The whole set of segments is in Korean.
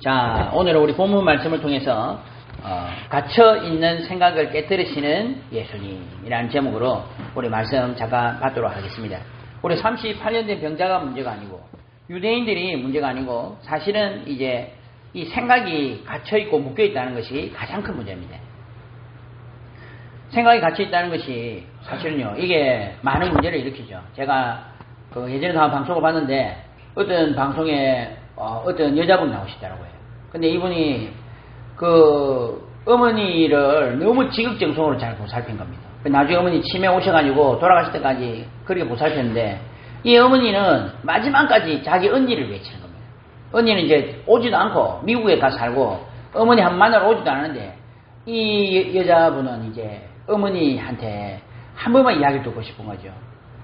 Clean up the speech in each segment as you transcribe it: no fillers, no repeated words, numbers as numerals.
자, 오늘 우리 본문 말씀을 통해서 갇혀있는 생각을 깨뜨리시는 예수님이라는 제목으로 우리 말씀 잠깐 받도록 하겠습니다. 우리 38년 된 병자가 문제가 아니고 유대인들이 문제가 아니고 사실은 이제 이 생각이 갇혀있고 묶여있다는 것이 가장 큰 문제입니다. 생각이 갇혀있다는 것이 사실은요, 이게 많은 문제를 일으키죠. 제가 예전에도 한 방송을 봤는데 어떤 방송에 어떤 여자분 나오시더라고요. 근데 이분이 어머니를 너무 지극정성으로 잘 보살핀 겁니다. 나중에 어머니 치매 오셔가지고 돌아가실 때까지 그렇게 보살폈는데 이 어머니는 마지막까지 자기 언니를 외치는 겁니다. 언니는 이제 오지도 않고 미국에 가서 살고 어머니 한 번 만나러 오지도 않았는데 이 여자분은 이제 어머니한테 한 번만 이야기를 듣고 싶은 거죠.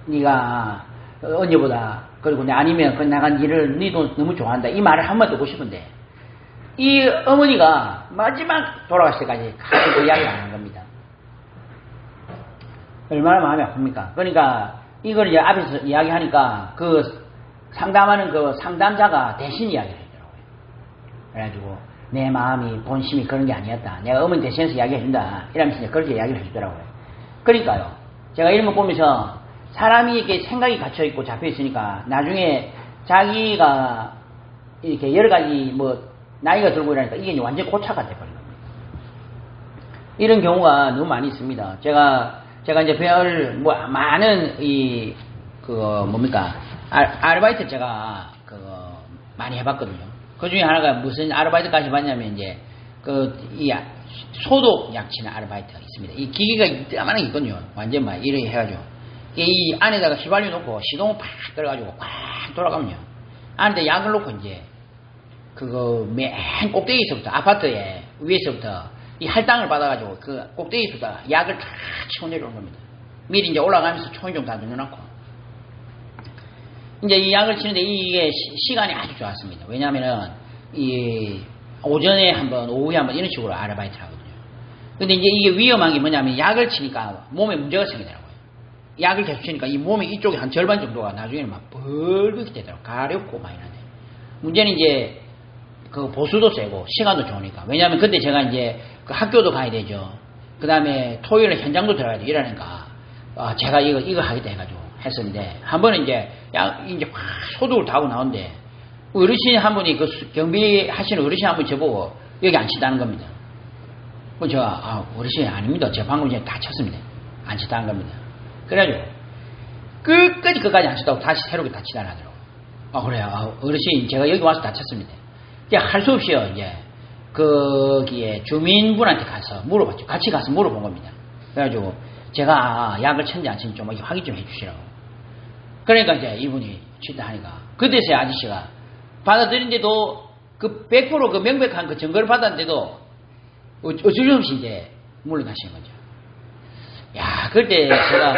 네가 언니보다 그리고 아니면 내가 니를 니도 너무 좋아한다 이 말을 한 번 듣고 싶은데 이 어머니가 마지막 돌아가실 때까지 가지고 이야기를 안 한 겁니다. 얼마나 마음이 아픕니까? 그러니까 이걸 이제 앞에서 이야기하니까 상담하는 상담자가 대신 이야기를 하더라고요. 그래가지고 내 마음이 본심이 그런 게 아니었다. 내가 어머니 대신해서 이야기해준다. 이러면서 이제 그렇게 이야기를 해주더라고요. 그러니까요. 제가 이런 거 보면서 사람이 이렇게 생각이 갇혀있고 잡혀있으니까 나중에 자기가 이렇게 여러 가지 나이가 들고 이러니까 이게 완전 고착화 돼버린 겁니다. 이런 경우가 너무 많이 있습니다. 제가 이제 많은 아르바이트 제가 많이 해봤거든요. 그 중에 하나가 무슨 아르바이트까지 해봤냐면 이제 소독 약치는 아르바이트가 있습니다. 이 기계가 이따만하게 있거든요. 완전 이렇게 해가지고 이 안에다가 휘발유 놓고 시동을 팍 끌어가지고 꽉 돌아가면요. 안에다 약을 놓고 이제 맨 꼭대기에서부터 아파트에 위에서부터 이 할당을 받아가지고 꼭대기에서부터 약을 탁 치고 내려오는 겁니다. 미리 이제 올라가면서 초인종 다 눌러놓고 이제 이 약을 치는데 이게 시간이 아주 좋았습니다. 왜냐하면은 오전에 한번 오후에 한번 이런 식으로 아르바이트를 하거든요. 근데 이제 이게 위험한 게 뭐냐면 약을 치니까 몸에 문제가 생기더라고요. 약을 계속 치니까 이 몸의 이쪽에 한 절반 정도가 나중에는 막 벌겋게 되더라고요. 가렵고 막 이러네. 문제는 이제 보수도 세고 시간도 좋으니까. 왜냐하면 그때 제가 이제 학교도 가야 되죠. 그 다음에 토요일에 현장도 들어가야 돼. 이러니까 제가 이거 하겠다 해가지고 했었는데 한 번은 이제 이제 확 소독을 다 하고 나오는데 어르신 한 분이 경비 하시는 어르신 한 분이 저보고 여기 안 치다는 겁니다. 그래서 제가 어르신 아닙니다. 제가 방금 전에 다 쳤습니다. 안 치다는 겁니다. 그래가지고 끝까지 안 치다고 다시 새롭게 다 치다 하더라고요. 그래요. 어르신 제가 여기 와서 다 쳤습니다. 할 수 없이요. 이제 거기에 주민분한테 가서 물어봤죠. 같이 가서 물어본 겁니다. 그래가지고 제가 약을 쳤는지 안 쳤는지 좀 확인 좀 해주시라고. 그러니까 이제 이분이 치다 하니까 그때서야 아저씨가 받아들인데도 100% 명백한 증거를 받았는데도 어쩔 수 없이 이제 물러나시는 거죠. 그때 제가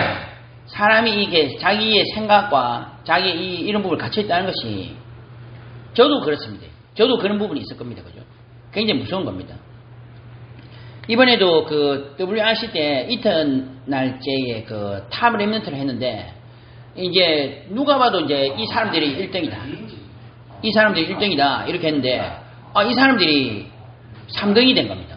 사람이 이게 자기의 생각과 자기의 이런 부분을 갇혀있다는 것이 저도 그렇습니다. 저도 그런 부분이 있을 겁니다. 그죠? 굉장히 무서운 겁니다. 이번에도 WRC 때 이튿날째에 탑 레미넌트를 했는데 이제 누가 봐도 이제 이 사람들이 1등이다. 이 사람들이 1등이다. 이렇게 했는데 이 사람들이 3등이 된 겁니다.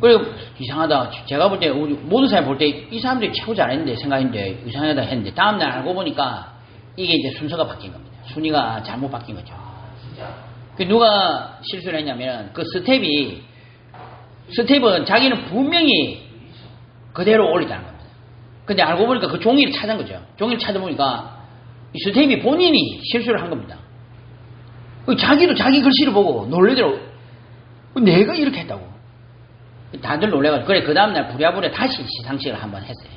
그리고 이상하다. 제가 볼 때 모든 사람이 볼 때 이 사람들이 최고 잘했는데 생각했는데 이상하다 했는데 다음날 알고 보니까 이게 이제 순서가 바뀐 겁니다. 순위가 잘못 바뀐 거죠. 누가 실수를 했냐면 스텝은 자기는 분명히 그대로 올리다는 겁니다. 근데 알고 보니까 그 종이를 찾은 거죠. 종이를 찾아보니까 이 스텝이 본인이 실수를 한 겁니다. 자기도 자기 글씨를 보고 놀래더라고. 내가 이렇게 했다고. 다들 놀래가지고 그래 그 다음날 부랴부랴 다시 시상식을 한번 했어요.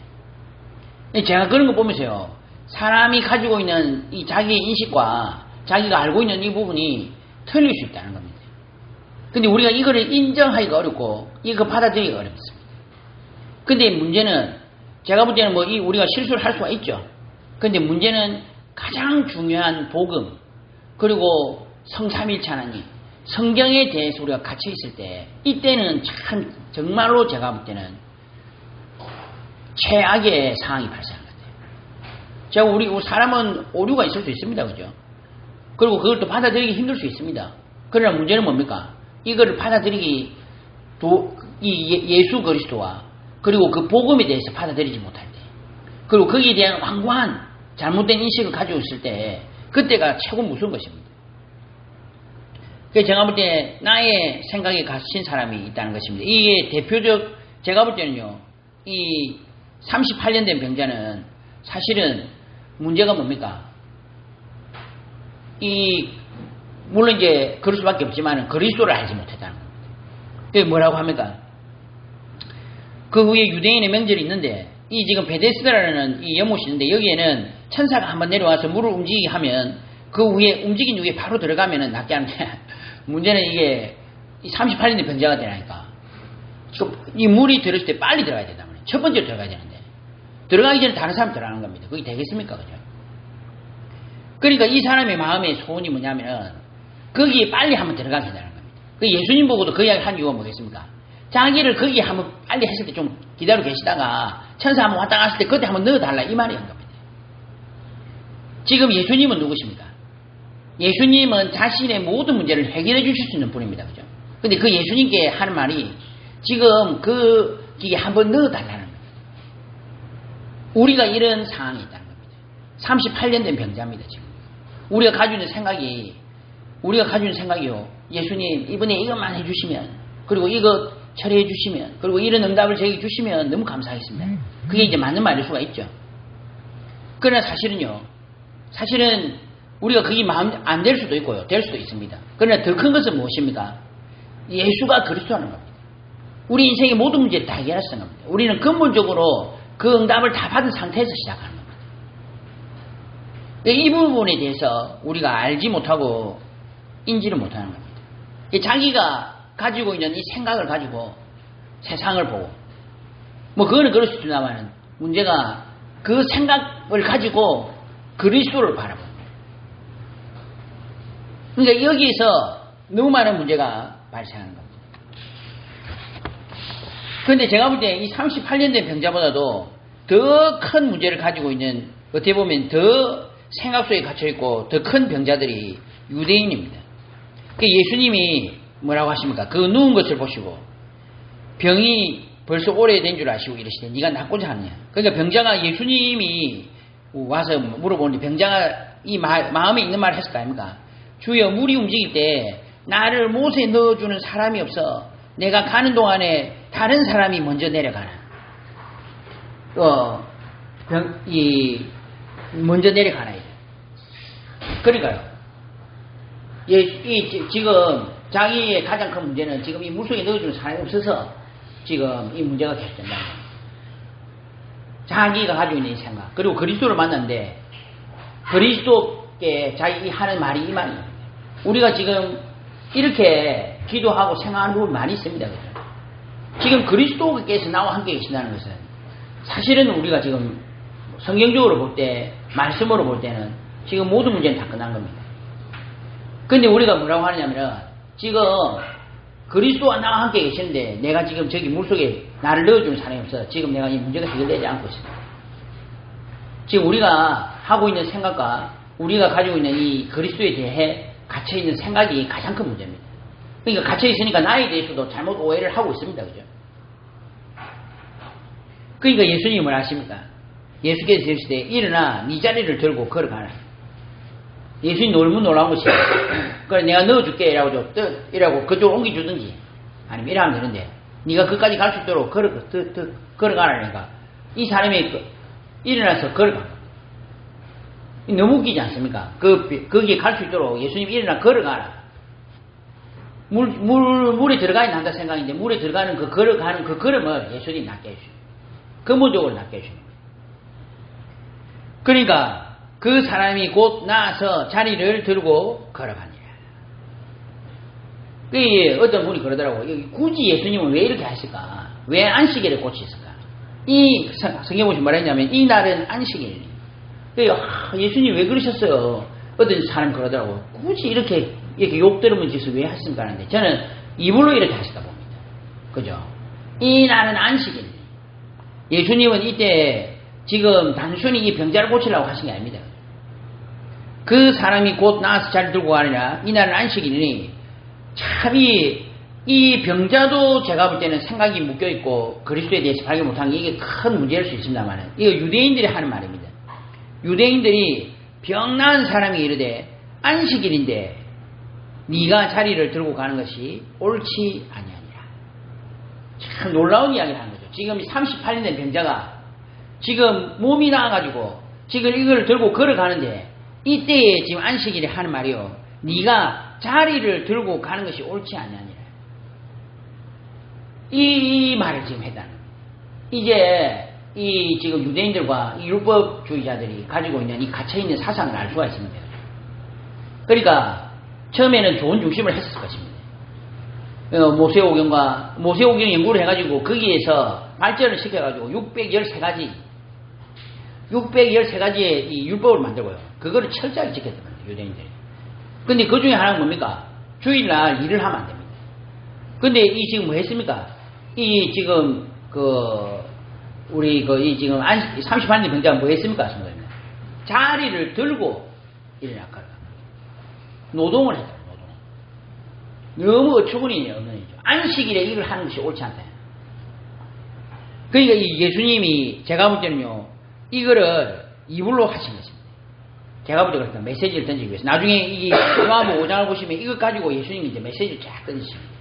제가 그런 거 보면서요. 사람이 가지고 있는 이 자기의 인식과 자기가 알고 있는 이 부분이 틀릴 수 있다는 겁니다. 근데 우리가 이거를 인정하기가 어렵고 이거 받아들이기가 어렵습니다. 근데 문제는 제가 볼 때는 우리가 실수를 할 수가 있죠. 근데 문제는 가장 중요한 복음 그리고 성삼일체 하나님 성경에 대해서 우리가 갇혀 있을 때 이때는 참 정말로 제가 볼 때는 최악의 상황이 발생한 것 같아요. 우리 사람은 오류가 있을 수 있습니다. 그죠? 그리고 그걸 또 받아들이기 힘들 수 있습니다. 그러나 문제는 뭡니까? 이거를 받아들이기, 예수 그리스도와 그리고 그 복음에 대해서 받아들이지 못할 때, 그리고 거기에 대한 완고한 잘못된 인식을 가지고 있을 때, 그때가 최고 무서운 것입니다. 그래서 제가 볼 때 나의 생각에 갇힌 사람이 있다는 것입니다. 이게 대표적, 제가 볼 때는요, 이 38년 된 병자는 사실은 문제가 뭡니까? 물론 이제 그럴 수밖에 없지만 그리스도를 알지 못했다는 겁니다. 그게 뭐라고 합니까? 그 후에 유대인의 명절이 있는데, 이 지금 베데스다라는 이 연못이 있는데, 여기에는 천사가 한번 내려와서 물을 움직이게 하면 그 후에 움직인 후에 바로 들어가면은 낫게 하는데, 문제는 이게 38년의 병자가 되라니까. 이 물이 들었을 때 빨리 들어가야 된다 말이에요. 첫 번째로 들어가야 되는데, 들어가기 전에 다른 사람 들어가는 겁니다. 그게 되겠습니까? 그죠? 그러니까 이 사람의 마음의 소원이 뭐냐면은 거기에 빨리 한번 들어가게 된다는 겁니다. 그 예수님 보고도 그 이야기 한 이유가 뭐겠습니까? 자기를 거기에 한번 빨리 했을 때 좀 기다려 계시다가 천사 한번 왔다 갔을 때 그때 한번 넣어달라, 이 말이 한 겁니다. 지금 예수님은 누구십니까? 예수님은 자신의 모든 문제를 해결해 주실 수 있는 분입니다. 그죠? 근데 그 예수님께 하는 말이 지금 거기에 한번 넣어달라는 겁니다. 우리가 이런 상황이 있다는 겁니다. 38년 된 병자입니다, 지금. 우리가 가지고 있는 생각이요. 예수님, 이번에 이것만 해주시면, 그리고 이것 처리해 주시면, 그리고 이런 응답을 저에게 주시면 너무 감사하겠습니다. 그게 이제 맞는 말일 수가 있죠. 그러나 사실은 우리가 그게 마음 안 될 수도 있고요. 될 수도 있습니다. 그러나 더 큰 것은 무엇입니까? 예수가 그리스도라는 겁니다. 우리 인생의 모든 문제를 다 해결하시는 겁니다. 우리는 근본적으로 그 응답을 다 받은 상태에서 시작하는 겁니다. 이 부분에 대해서 우리가 알지 못하고 인지를 못하는 겁니다. 자기가 가지고 있는 이 생각을 가지고 세상을 보고, 그거는 그럴 수 있습니다만, 문제가 그 생각을 가지고 그리스도를 바라봅니다. 그러니까 여기에서 너무 많은 문제가 발생하는 겁니다. 그런데 제가 볼 때 이 38년 된 병자보다도 더 큰 문제를 가지고 있는, 어떻게 보면 더 생각 속에 갇혀있고 더 큰 병자들이 유대인입니다. 예수님이 뭐라고 하십니까? 그 누운 것을 보시고 병이 벌써 오래된 줄 아시고 이러시되 네가 낫고자 하느냐. 그러니까 병자가 예수님이 와서 물어보는데 병자가 이 마음에 있는 말을 했을 거 아닙니까? 주여, 물이 움직일 때 나를 못에 넣어주는 사람이 없어. 내가 가는 동안에 다른 사람이 먼저 내려가나. 먼저 내려가나. 그러니까요. 지금 자기의 가장 큰 문제는 지금 이 물속에 넣어주는 사람이 없어서 지금 이 문제가 계속된다. 자기가 가지고 있는 이 생각. 그리고 그리스도를 만났는데 그리스도께 자기 하는 말이 이 말입니다. 우리가 지금 이렇게 기도하고 생각하는 부분이 많이 있습니다. 그죠? 지금 그리스도께서 나와 함께 계신다는 것은 사실은 우리가 지금 성경적으로 볼 때, 말씀으로 볼 때는 지금 모든 문제는 다 끝난 겁니다. 근데 우리가 뭐라고 하느냐면 지금 그리스도와 나와 함께 계시는데 내가 지금 저기 물속에 나를 넣어주는 사람이 없어. 지금 내가 이 문제가 해결되지 않고 있습니다. 지금 우리가 하고 있는 생각과 우리가 가지고 있는 이 그리스도에 대해 갇혀있는 생각이 가장 큰 문제입니다. 그러니까 갇혀있으니까 나에 대해서도 잘못 오해를 하고 있습니다. 그죠? 그러니까 예수님이 뭐라 하십니까? 예수께서 이르시되 일어나 네 자리를 들고 걸어가라. 예수님 너무 놀라운 것이야. 그래 내가 넣어줄게 이라고 그쪽으로 옮겨주든지 아니면 이러면 되는데 네가 그까지 갈 수 있도록 걸어가라니까 이 사람이 일어나서 걸어가. 너무 웃기지 않습니까? 거기에 갈 수 있도록 예수님이 일어나 걸어가라. 물에 들어가야 난다 생각인데 물에 들어가는 그 걸어가는 그 걸음을 예수님이 낫게 해주시고 근본적으로 낫게 해주시는 거예요. 그러니까 그 사람이 곧 나아서 자리를 들고 걸어가니라. 어떤 분이 그러더라고요. 굳이 예수님은 왜 이렇게 하실까? 왜 안식일을 고치실까? 이 성경 보시면 뭐라 했냐면 이 날은 안식일이니. 예수님 왜 그러셨어요? 어떤 사람이 그러더라고요. 굳이 이렇게 욕 들으면 짓을 왜 하십니까? 하는데 저는 이불로 이렇게 하시다 봅니다. 그죠? 이 날은 안식일이니. 예수님은 이때 지금 단순히 이 병자를 고치려고 하신 게 아닙니다. 그 사람이 곧 나아서 자리를 들고 가느냐 이 날은 안식일이니 참 이 병자도 제가 볼 때는 생각이 묶여있고 그리스도에 대해서 발견 못한 게 이게 큰 문제일 수 있습니다만 이거 유대인들이 하는 말입니다. 유대인들이 병 나은 사람이 이르되 안식일인데 네가 자리를 들고 가는 것이 옳지 아니하니라. 참 놀라운 이야기를 하는 거죠. 지금 38년 된 병자가 지금 몸이 나아가지고 지금 이걸 들고 걸어가는데 이때에 지금 안식일에 하는 말이요. 네가 자리를 들고 가는 것이 옳지 아니하니라. 이 말을 지금 했다는 거예요. 이제 이 지금 유대인들과 이 율법주의자들이 가지고 있는 이 갇혀있는 사상을 알 수가 있습니다. 그러니까 처음에는 좋은 중심을 했을 것입니다. 모세오경 연구를 해가지고 거기에서 발전을 시켜가지고 613가지의 이 율법을 만들고요. 그거를 철저하게 지켰단 말이에요, 유대인들이. 근데 그 중에 하나는 뭡니까? 주일날 일을 하면 안 됩니다. 근데 이 지금 뭐 했습니까? 이 지금 우리 이 지금 38년 병자가 뭐 했습니까? 자리를 들고 일을 할까? 노동을 했다. 너무 어처구니 없는 일이죠. 안식일에 일을 하는 것이 옳지 않다. 그러니까 이 예수님이 제가 볼 때는요, 이거를 이불로 하신 것입니다. 제가 볼 때 그랬다. 메시지를 던지기 위해서. 나중에 이 요한복음 5장을 보시면 이것 가지고 예수님이 이제 메시지를 쫙 던지십니다.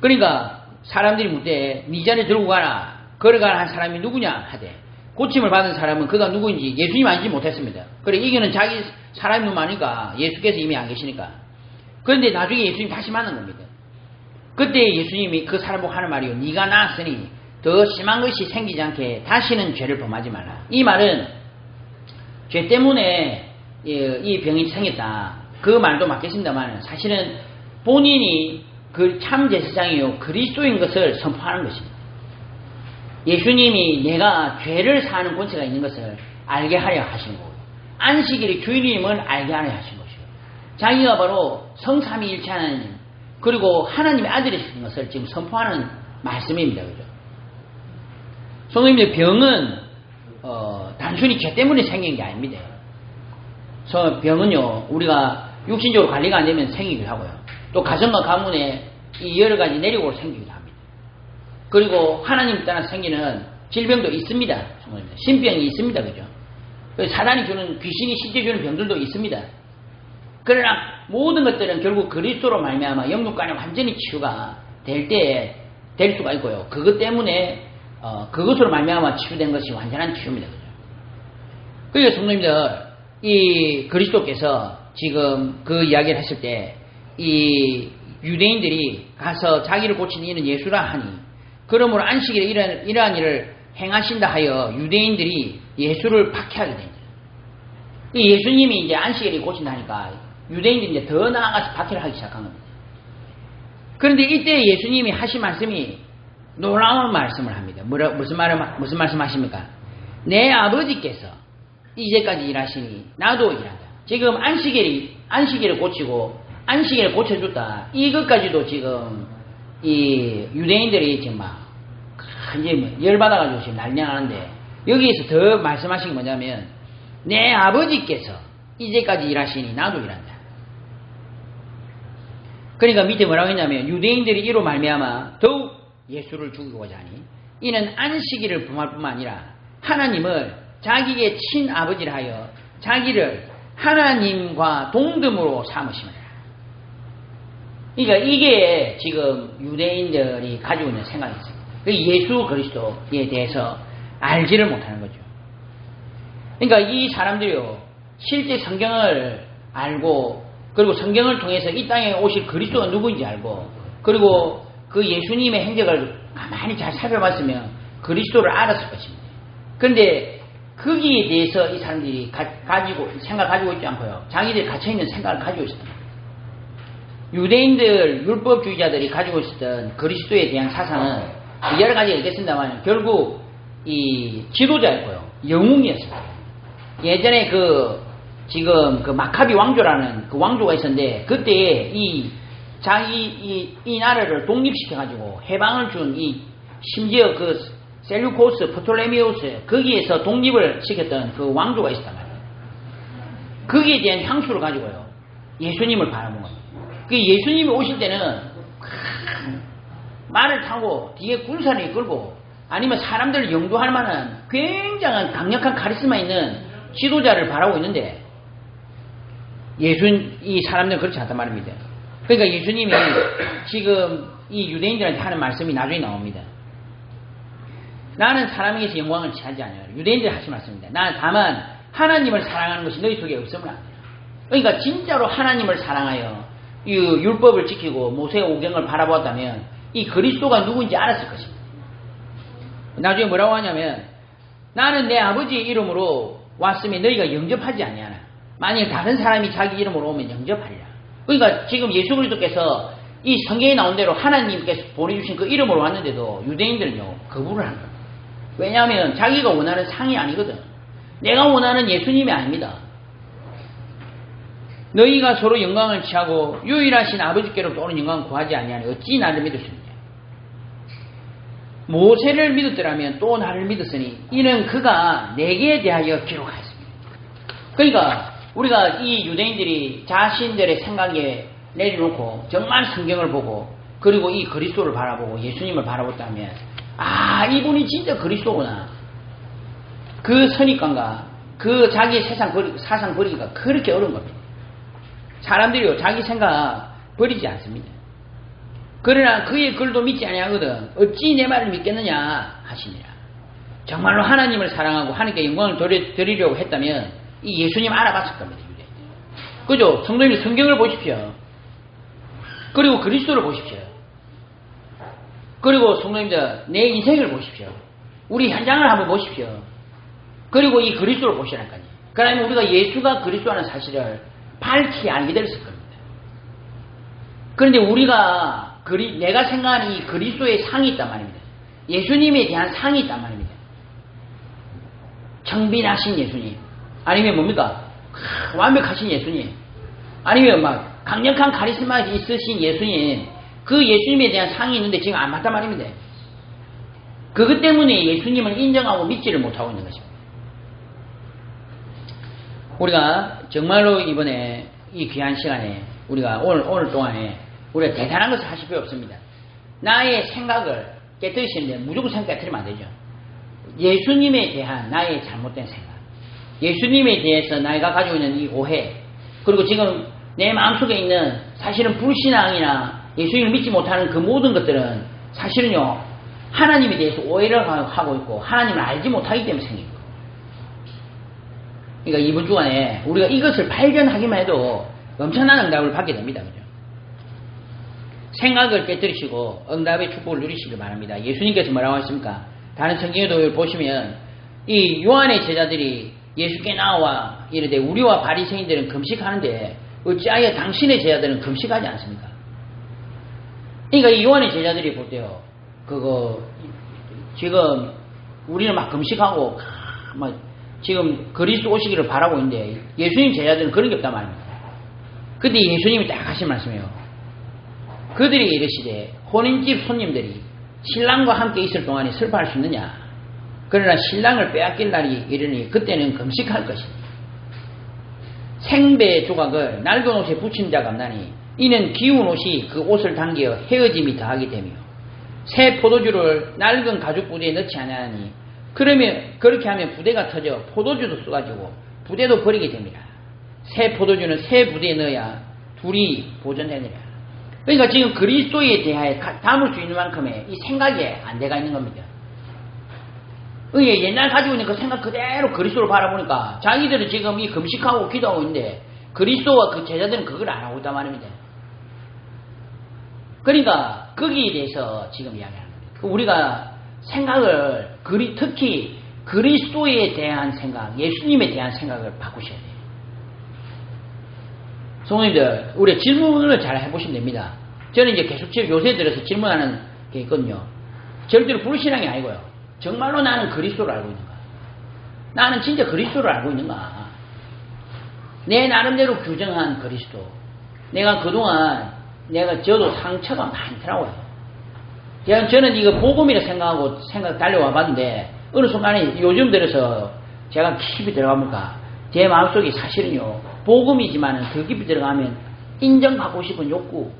그러니까 사람들이 묻되 네 자리에 들고 가라. 걸어가는 한 사람이 누구냐 하되 고침을 받은 사람은 그가 누구인지 예수님 아니지 못했습니다. 그래 이거는 자기 사람이 너무 많으니까 예수께서 이미 안 계시니까. 그런데 나중에 예수님 다시 만난 겁니다. 그때 예수님이 그 사람 보고 하는 말이요. 네가 나았으니 더 심한 것이 생기지 않게 다시는 죄를 범하지 말라. 이 말은 죄 때문에 이 병이 생겼다. 그 말도 맞겠습니다만 사실은 본인이 그 참 제사장이요 그리스도인 것을 선포하는 것입니다. 예수님이 내가 죄를 사하는 권세가 있는 것을 알게 하려 하신 거고 안식일이 주님을 알게 하려 하신 것이고 자기가 바로 성삼위일체 하나님 그리고 하나님의 아들이신 것을 지금 선포하는 말씀입니다. 그죠? 성도님들 병은 단순히 죄 때문에 생긴 게 아닙니다. 병은요 우리가 육신적으로 관리가 안 되면 생기기도 하고요. 또 가정과 가문에 이 여러 가지 내력으로 생기기도 합니다. 그리고 하나님 따라 생기는 질병도 있습니다. 신병이 있습니다. 그죠? 사단이 주는 귀신이 실제 주는 병들도 있습니다. 그러나 모든 것들은 결국 그리스도로 말미암아 영육간에 완전히 치유가 될 수가 있고요. 그것 때문에 그것으로 말미암아 치유된 것이 완전한 치유입니다. 그죠? 그러니까 성도님들 이 그리스도께서 지금 그 이야기를 했을 때 이 유대인들이 가서 자기를 고치는 이는 예수라 하니 그러므로 안식일에 이러한 일을 행하신다 하여 유대인들이 예수를 박해하게 됩니다. 예수님이 이제 안식일에 고친다 하니까 유대인들이 이제 더 나아가서 박해를 하기 시작한 겁니다. 그런데 이때 예수님이 하신 말씀이 놀라운 말씀을 합니다. 무슨 말씀 하십니까? 내 아버지께서 이제까지 일하시니 나도 일한다. 지금 안식일을 고치고 안식일을 고쳐줬다. 이것까지도 지금 이 유대인들이 지금 막 이제 열받아가지고 지금 난리나는데 여기에서 더 말씀하신 게 뭐냐면 내 아버지께서 이제까지 일하시니 나도 일한다. 그러니까 밑에 뭐라고 했냐면 유대인들이 이로 말미암아 더욱 예수를 죽이고자 하니 이는 안식일을 범할 뿐만 아니라 하나님을 자기의 친아버지라 하여 자기를 하나님과 동등으로 삼으심이라. 그러니까 이게 지금 유대인들이 가지고 있는 생각이 있습니다. 예수 그리스도에 대해서 알지를 못하는 거죠. 그러니까 이 사람들이요 실제 성경을 알고 그리고 성경을 통해서 이 땅에 오실 그리스도가 누구인지 알고 그리고 그 예수님의 행적을 가만히 잘 살펴봤으면 그리스도를 알았을 것입니다. 그런데 거기에 대해서 이 사람들이 생각을 가지고 있지 않고요. 자기들이 갇혀있는 생각을 가지고 있었다. 유대인들 율법주의자들이 가지고 있었던 그리스도에 대한 사상은 여러 가지가 있겠습니다만 결국 이 지도자였고요. 영웅이었어요. 예전에 지금 마카비 왕조라는 그 왕조가 있었는데 그때에 이 나라를 독립시켜가지고 해방을 준 심지어 그 셀루코스, 프톨레미우스 거기에서 독립을 시켰던 그 왕조가 있었단 말이에요. 거기에 대한 향수를 가지고요. 예수님을 바라본 겁니다. 그 예수님이 오실 때는 말을 타고 뒤에 군사를 이끌고 아니면 사람들을 영도할 만한 굉장한 강력한 카리스마 있는 지도자를 바라고 있는데 이 사람들은 그렇지 않단 말입니다. 그러니까 예수님이 지금 이 유대인들한테 하는 말씀이 나중에 나옵니다. 나는 사람에게서 영광을 취하지 않아요. 유대인들이 하신 말씀입니다. 나는 다만 하나님을 사랑하는 것이 너희 속에 없으면 안 돼요. 그러니까 진짜로 하나님을 사랑하여 이 율법을 지키고 모세의 오경을 바라보았다면 이 그리스도가 누구인지 알았을 것입니다. 나중에 뭐라고 하냐면 나는 내 아버지 이름으로 왔으면 너희가 영접하지 아니하나. 만일 다른 사람이 자기 이름으로 오면 영접하리라. 그러니까 지금 예수 그리스도께서 이 성경에 나온 대로 하나님께서 보내주신 그 이름으로 왔는데도 유대인들은요 거부를 하는 거예요. 왜냐하면 자기가 원하는 상이 아니거든. 내가 원하는 예수님이 아닙니다. 너희가 서로 영광을 취하고 유일하신 아버지께로부터 오는 영광을 구하지 아니하니 어찌 나를 믿으십니까? 모세를 믿었더라면 또 나를 믿었으니 이는 그가 내게 대하여 기록하였습니다. 그러니까 우리가 이 유대인들이 자신들의 생각에 내려놓고 정말 성경을 보고 그리고 이 그리스도를 바라보고 예수님을 바라봤다면 아 이분이 진짜 그리스도구나. 그 선입관과 그 자기의 사상 버리기가 그렇게 어려운 겁니다. 사람들이요 자기 생각 버리지 않습니다. 그러나 그의 글도 믿지 아니하거든 어찌 내 말을 믿겠느냐 하시니라. 정말로 하나님을 사랑하고 하나님께 영광을 드리려고 했다면 이 예수님 알아봤을 겁니다. 그죠? 성도님이 성경을 보십시오. 그리고 그리스도를 보십시오. 그리고 성도님들 내 인생을 보십시오. 우리 현장을 한번 보십시오. 그리고 이 그리스도를 보시라니까요. 그러면 우리가 예수가 그리스도라는 사실을 밝히 알게 됐을 겁니다. 그런데 우리가 내가 생각하는 이 그리스도의 상이 있단 말입니다. 예수님에 대한 상이 있단 말입니다. 청빈하신 예수님 아니면 뭡니까? 완벽하신 예수님 아니면 막 강력한 카리스마 있으신 예수님 그 예수님에 대한 상이 있는데 지금 안 맞단 말입니다. 그것 때문에 예수님을 인정하고 믿지를 못하고 있는 것입니다. 우리가 정말로 이번에 이 귀한 시간에 우리가 오늘 동안에 우리가 대단한 것을 하실 필요 없습니다. 나의 생각을 깨뜨리시는데 무조건 생각 깨뜨리면 안 되죠. 예수님에 대한 나의 잘못된 생각 예수님에 대해서 내가 가지고 있는 이 오해 그리고 지금 내 마음속에 있는 사실은 불신앙이나 예수님을 믿지 못하는 그 모든 것들은 사실은요 하나님에 대해서 오해를 하고 있고 하나님을 알지 못하기 때문에 생긴 거예요. 그러니까 이번 주간에 우리가 이것을 발견하기만 해도 엄청난 응답을 받게 됩니다. 그죠? 생각을 깨뜨리시고 응답의 축복을 누리시길 바랍니다. 예수님께서 뭐라고 하십니까? 다른 성경에도 보시면 이 요한의 제자들이 예수께 나와 이르되 우리와 바리새인들은 금식하는데 어찌하여 당신의 제자들은 금식하지 않습니까? 그러니까 이 요한의 제자들이 볼 때요 지금 우리는 막 금식하고 막 지금 그리스도 오시기를 바라고 있는데 예수님 제자들은 그런 게 없단 말입니다. 근데 예수님이 딱 하신 말씀이에요. 그들이 이르시되 혼인집 손님들이 신랑과 함께 있을 동안에 슬퍼할 수 있느냐? 그러나 신랑을 빼앗길 날이 이르니 그때는 금식할 것이니 생배 조각을 낡은 옷에 붙인 자가 없나니 이는 기운 옷이 그 옷을 당겨 헤어짐이 더하게 되며 새 포도주를 낡은 가죽 부대에 넣지 않으니 그러면 그렇게 하면 부대가 터져 포도주도 쏟아지고 부대도 버리게 됩니다. 새 포도주는 새 부대에 넣어야 둘이 보존되느라. 그러니까 지금 그리스도에 대하여 담을 수 있는 만큼의 이 생각에 안대가 있는 겁니다. 옛날 가지고 있는 그 생각 그대로 그리스도를 바라보니까 자기들은 지금 이 금식하고 기도하고 있는데 그리스도와 그 제자들은 그걸 안 하고 있단 말입니다. 그러니까 거기에 대해서 지금 이야기하는 겁니다. 우리가 생각을 특히 그리스도에 대한 생각, 예수님에 대한 생각을 바꾸셔야 돼요. 성도님들, 우리 질문을 잘 해보시면 됩니다. 저는 이제 계속 요새 들어서 질문하는 게 있거든요. 절대로 불신앙이 아니고요. 정말로 나는 그리스도를 알고 있는가? 나는 진짜 그리스도를 알고 있는가? 내 나름대로 규정한 그리스도. 내가 그동안 저도 상처가 많더라고요. 저는 이거 복음이라 생각하고 달려와 봤는데 어느 순간에 요즘 들어서 제가 깊이 들어가니까 제 마음속에 사실은요 복음이지만은 더 깊이 들어가면 인정받고 싶은 욕구,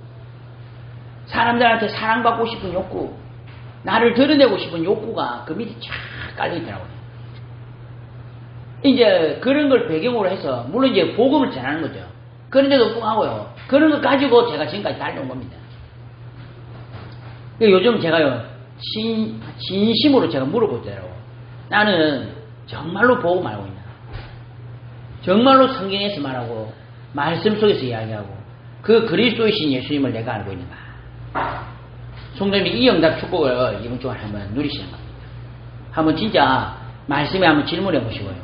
사람들한테 사랑받고 싶은 욕구, 나를 드러내고 싶은 욕구가 그 밑에 쫙 깔려있더라고요. 이제 그런 걸 배경으로 해서 물론 이제 복음을 전하는 거죠. 그런데도 뚱하고요. 그런 걸 가지고 제가 지금까지 달려온 겁니다. 요즘 제가요 진심으로 제가 물어보더라고요. 나는 정말로 복음 알고 있나? 정말로 성경에서 말하고 말씀 속에서 이야기하고 그 그리스도이신 예수님을 내가 알고 있는가? 성도님이 이 응답 축복을 이번 주에 한번 누리시는 겁니다. 한번 진짜 말씀에 한번 질문해 보시고요.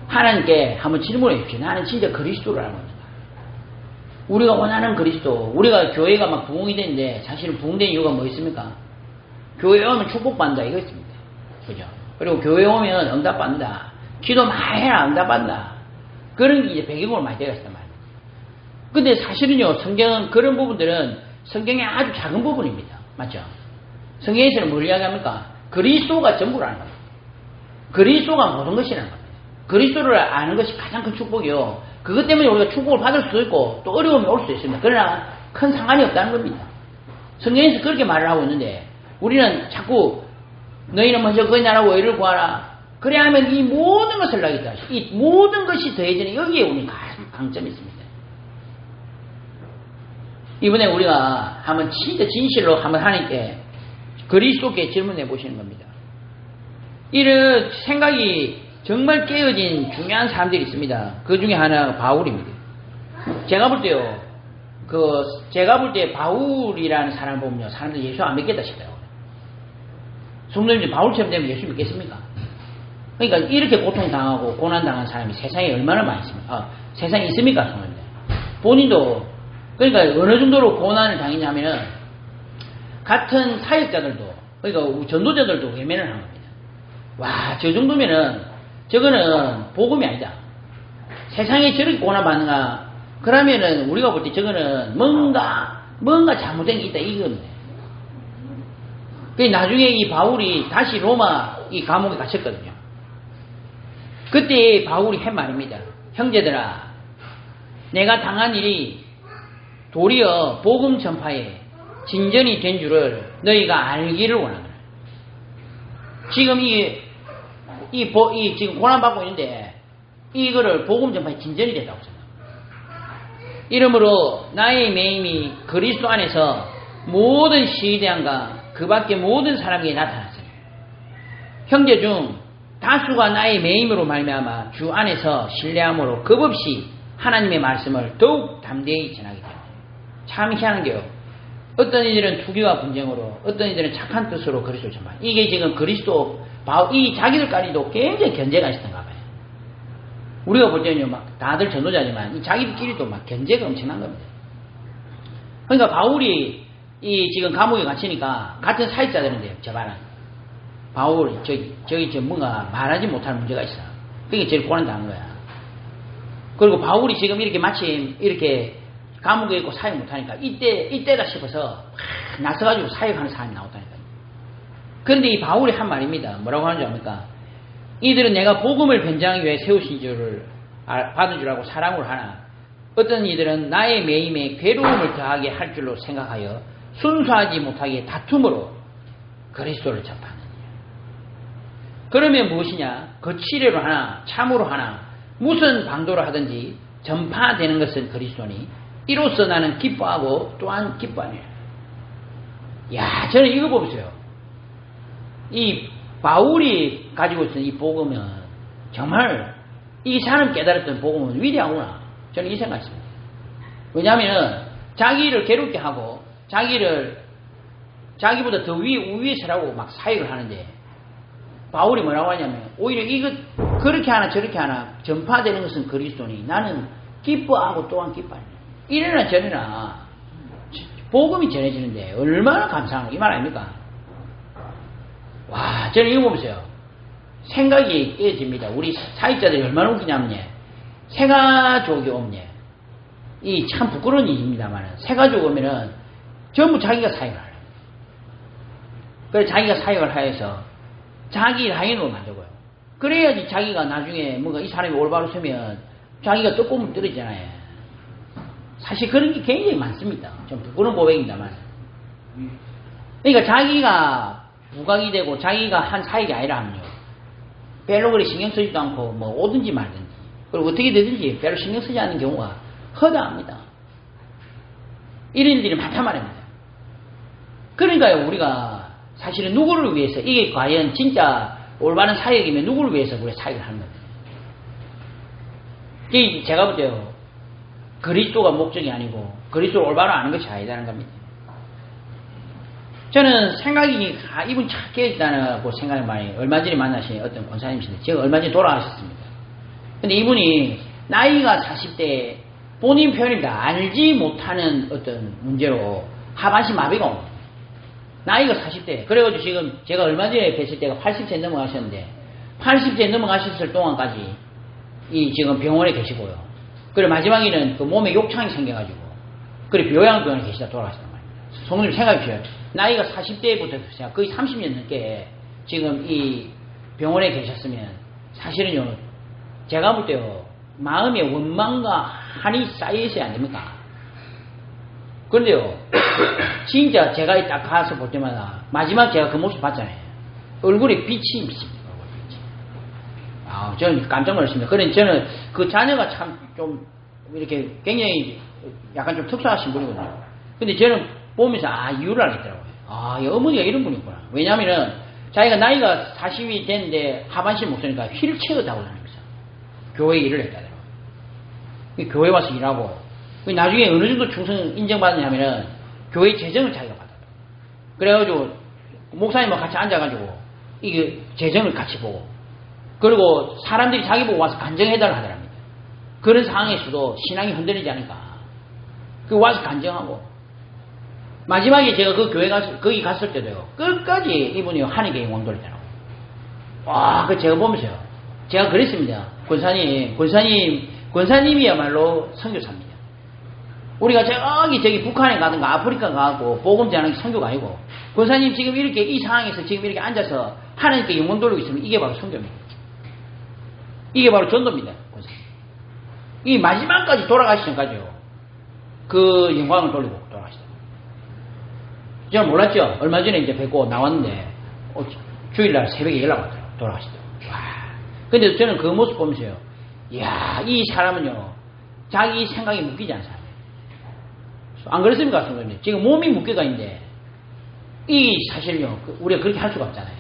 하나님께 한번 질문해 주십시오. 나는 진짜 그리스도를 알고 있는가? 우리가 원하는 그리스도, 우리가 교회가 막 부흥이 되는데 사실은 부흥된 이유가 뭐 있습니까? 교회에 오면 축복받는다 이거 있습니다. 그죠? 그리고 교회에 오면 응답받는다. 기도 많이 해라 응답받는다. 그런 게 이제 배경으로 많이 되어 있단 말이에요. 근데 사실은요, 성경은 그런 부분들은 성경의 아주 작은 부분입니다. 맞죠? 성경에서는 뭘 이야기합니까? 그리스도가 전부라는 겁니다. 그리스도가 모든 것이라는 겁니다. 그리스도를 아는 것이 가장 큰 축복이요. 그것 때문에 우리가 축복을 받을 수도 있고 또 어려움이 올 수도 있습니다. 그러나 큰 상관이 없다는 겁니다. 성경에서 그렇게 말을 하고 있는데 우리는 자꾸 너희는 먼저 그 나라와 의를 구하라. 그래야 하면 이 모든 것을 나겠다. 이 모든 것이 더해지는 여기에 우리 강점이 있습니다. 이번에 우리가 한번 진짜 진실로 한번 하나님께 그리스도께 질문해 보시는 겁니다. 이런 생각이 정말 깨어진 중요한 사람들이 있습니다. 그 중에 하나가 바울입니다. 제가 볼 때요, 제가 볼 때 바울이라는 사람 보면요, 사람들이 예수 안 믿겠다 싶더라고요. 성도님들 바울처럼 되면 예수 믿겠습니까? 그러니까 이렇게 고통당하고 고난당한 사람이 세상에 얼마나 많이 있습니까? 세상에 있습니까, 성도님들? 본인도, 그러니까 어느 정도로 고난을 당했냐면은, 같은 사역자들도, 그러니까 전도자들도 외면을 한 겁니다. 와, 저 정도면은, 저거는 복음이 아니다. 세상에 저렇게 고난받는가? 그러면은 우리가 볼 때 저거는 뭔가 잘못된 게 있다 이겁니다. 그 나중에 이 바울이 다시 로마 이 감옥에 갇혔거든요. 그때 바울이 한 말입니다. 형제들아, 내가 당한 일이 도리어 복음 전파에 진전이 된 줄을 너희가 알기를 원하노라. 지금 지금 고난받고 있는데 이거를 복음 전파에 진전이 됐다고 생각합니다. 이러므로 나의 매임이 그리스도 안에서 모든 시대양과 그 밖에 모든 사람에게 나타났으니 형제 중 다수가 나의 매임으로 말미암아 주 안에서 신뢰함으로 겁없이 하나님의 말씀을 더욱 담대히 전하게 됩니다. 참 희한한 게요. 어떤 이들은 투기와 분쟁으로, 어떤 이들은 착한 뜻으로 그리스도를 전파. 이게 지금 그리스도 이 자기들까지도 굉장히 견제가 있었던가 봐요. 우리가 볼 때는요, 막 다들 전도자지만 이 자기들끼리도 막 견제가 엄청난 겁니다. 그러니까 바울이 이 지금 감옥에 갇히니까 같은 사역자들인데 저봐라, 바울 저기 뭔가 말하지 못할 문제가 있어. 그게 제일 고난당한 거야. 그리고 바울이 지금 이렇게 마침 이렇게 감옥에 있고 사역 못하니까 이때다 싶어서 나서가지고 사역하는 사람이 나왔다니까요. 그런데 이 바울이 한 말입니다. 뭐라고 하는 줄 압니까? 이들은 내가 복음을 변장하기 위해 세우신 줄을 받은 줄 알고 사랑으로 하나 어떤 이들은 나의 매임에 괴로움을 더하게 할 줄로 생각하여 순수하지 못하게 다툼으로 그리스도를 접하느냐. 그러면 무엇이냐? 거칠애로 하나 참으로 하나 무슨 방도로 하든지 전파되는 것은 그리스도니 이로써 나는 기뻐하고 또한 기뻐하느냐. 야, 저는 이거 보세요. 이 바울이 가지고 있는 이 복음은 정말 이 사람 깨달았던 복음은 위대하구나. 저는 이 생각했습니다. 왜냐하면 자기를 괴롭게 하고 자기보다 더 위에 서라고 막 사역을 하는데 바울이 뭐라고 하냐면 오히려 이거 그렇게 하나 저렇게 하나 전파되는 것은 그리스도니 나는 기뻐하고 또한 기뻐하느냐. 이래나 저래나 복음이 전해지는데 얼마나 감사한 거 이 말 아닙니까? 와, 저는 이거 보세요. 생각이 깨집니다. 우리 사역자들이 얼마나 웃기냐면 새가족이 오면 이 참 부끄러운 일입니다만 새가족 오면은 전부 자기가 사역을 하래요. 그래서 자기가 사역을 하여서 자기 라인으로 만들고요. 그래야지 자기가 나중에 뭔가 이 사람이 올바로 서면 자기가 떡고물 떨어지잖아요. 사실 그런 게 굉장히 많습니다. 좀 부끄러운 고백입니다만. 그러니까 자기가 부각이 되고 자기가 한 사역이 아니라 하면요. 별로 그리 신경 쓰지도 않고 뭐 오든지 말든지 그리고 어떻게 되든지 별로 신경 쓰지 않는 경우가 허다합니다. 이런 일들이 많단 말입니다. 그러니까요 우리가 사실은 누구를 위해서 이게 과연 진짜 올바른 사역이면 누구를 위해서 우리가 사역을 하는 겁니다. 제가 볼 때요 그리스도가 목적이 아니고 그리스도를 올바로 아는 것이 아니다는 겁니다. 저는 생각이 이분 착해졌다고 생각을 많이 얼마 전에 만나신 어떤 권사님이신데 제가 얼마 전에 돌아가셨습니다. 근데 이분이 나이가 40대 본인 표현입니다. 알지 못하는 어떤 문제로 하반신 마비가 옵니다. 나이가 40대 그래가지고 지금 제가 얼마 전에 뵀을 때가 80세 넘어가셨는데 80세 넘어가셨을 동안까지 지금 병원에 계시고요. 그리고 마지막에는 그 몸에 욕창이 생겨가지고 그리고 요양병원에 계시다 돌아가셨단 말입니다. 성도님 생각해보세요. 나이가 40대부터 거의 30년 넘게 지금 이 병원에 계셨으면 사실은요 제가 볼 때요 마음에 원망과 한이 쌓여있어야 안 됩니까? 그런데요 진짜 제가 딱 가서 볼 때마다 마지막 제가 그 모습 봤잖아요. 얼굴에 빛이 있습니다. 저는 깜짝 놀랐습니다. 그런데 저는 그 자녀가 참 좀 이렇게 굉장히 약간 좀 특수하신 분이거든요. 근데 저는 보면서 이유를 알겠더라고요. 이 어머니가 이런 분이구나. 왜냐면은 자기가 나이가 40이 됐는데 하반신 목소리니까 휠체어 타고 다닙니다. 교회 일을 했다더라고요. 교회 와서 일하고 나중에 어느 정도 충성 인정받느냐면은 교회 재정을 자기가 받아요. 그래가지고 목사님과 같이 앉아가지고 이게 재정을 같이 보고 그리고 사람들이 자기 보고 와서 간증해달라 하더랍니다. 그런 상황에서도 신앙이 흔들리지 않을까. 와서 간증하고 마지막에 제가 그 교회 가서 거기 갔을 때도요 끝까지 이분이 하나님께 영광 돌리더라고요. 그 제가 보면서요 제가 그랬습니다. 권사님이야말로 선교사입니다. 우리가 저기 북한에 가든가 아프리카 가고 복음 전하는 게 선교가 아니고 권사님 지금 이렇게 이 상황에서 지금 이렇게 앉아서 하나님께 영광 돌리고 있으면 이게 바로 선교입니다. 이게 바로 전도입니다. 권사님. 이 마지막까지 돌아가시 전까지요 그 영광을 돌리고 돌아가시더라고요. 제가 몰랐죠. 얼마 전에 이제 뵙고 나왔는데 주일날 새벽에 연락 왔더라고요. 돌아가시더라고요. 근데 저는 그 모습 보면서요 이야 이 사람은요 자기 생각이 묶이지 않은 사람이에요. 안 그렇습니까? 성도님? 지금 몸이 묶여가 있는데 이 사실요 우리가 그렇게 할 수가 없잖아요.